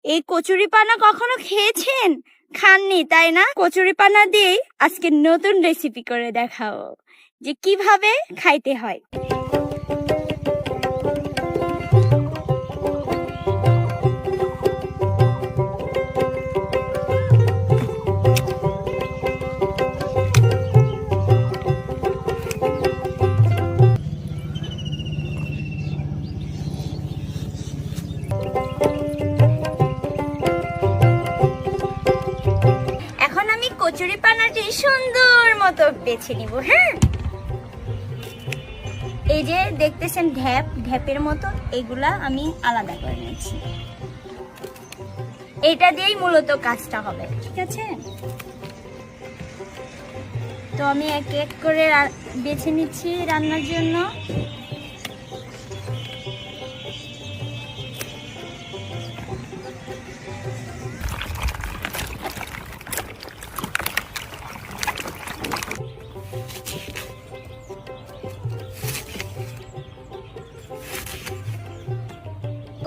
এই কচুরিপানা কখনো খেয়েছেন? খাননি তাই না? কচুরিপানা দিয়ে আজকে নতুন রেসিপি করে দেখাবো যে কিভাবে খাইতে হয়। কচুরিপানাটি সুন্দর মতো বেছে নিব। হ্যাঁ, এই যে দেখতেছেন ঢ্যাপের মতো, এগুলা আমি আলাদা করে নিচ্ছি। এটা দিয়েই মূলত কাজটা হবে, ঠিক আছে? তো আমি এক এক করে বেছে নিচ্ছি রান্নার জন্য।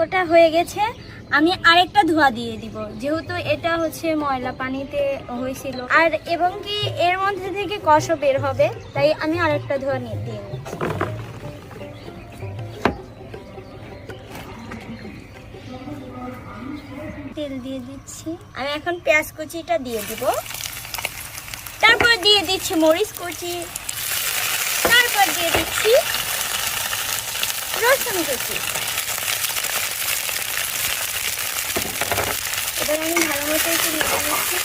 ওটা হয়ে গেছে, আমি আরেকটা ধোয়া দিয়ে দিব, যেহেতু এটা হচ্ছে ময়লা পানিতে হয়েছিল আর এবং কি এর মধ্যে থেকে কষও বের হবে, তাই আমি আরেকটা ধোয়া দিয়ে নিচ্ছি। তেল দিয়ে দিচ্ছি। আমি এখন পেঁয়াজ কুচিটা দিয়ে দিব, তারপর দিয়ে দিচ্ছি মরিচ কুচি, তারপর দিয়ে দিচ্ছি রসুন কুচি। এবার আমি ভালো মতো একটু মিশিয়ে নিচ্ছি।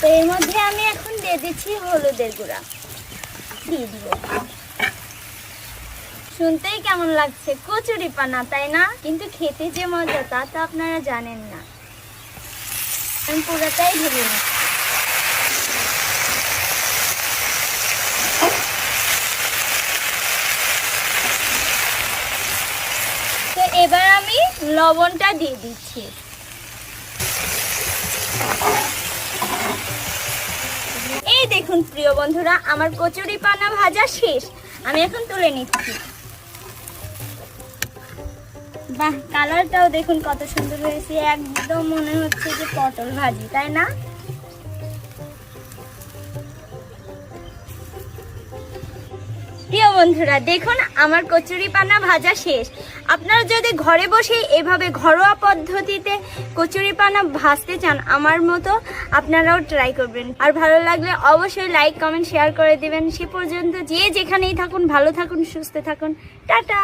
তো এর মধ্যে আমি এখন দিয়ে দিচ্ছি হলুদের গুঁড়া, দিয়ে দিব। শুনতেই কেমন লাগছে কচুরিপানা, তাই না? কিন্তু খেতে যে মজা তা তো আপনারা জানেন না। আমি পুরোটাই ঢেলে নিচ্ছি। তো এবার আমি লবণটা দিয়ে দিচ্ছি। এই দেখুন প্রিয় বন্ধুরা, আমার কচুরিপানা ভাজা শেষ। আমি এখন তুলে নিচ্ছি। বাহ, কালারটাও দেখুন কত সুন্দর হয়েছে, একদম মনে হচ্ছে যে পটল ভাজি, তাই না? প্রিয় বন্ধুরা দেখুন, আমার কচুরিপানা ভাজা শেষ। আপনারা যদি ঘরে বসে এভাবে ঘরোয়া পদ্ধতিতে কচুরিপানা ভাজতে চান আমার মতো, আপনারাও ট্রাই করবেন। আর ভালো লাগলে অবশ্যই লাইক কমেন্ট শেয়ার করে দিবেন। সে পর্যন্ত যে যেখানেই থাকুন ভালো থাকুন, সুস্থ থাকুন। টাটা।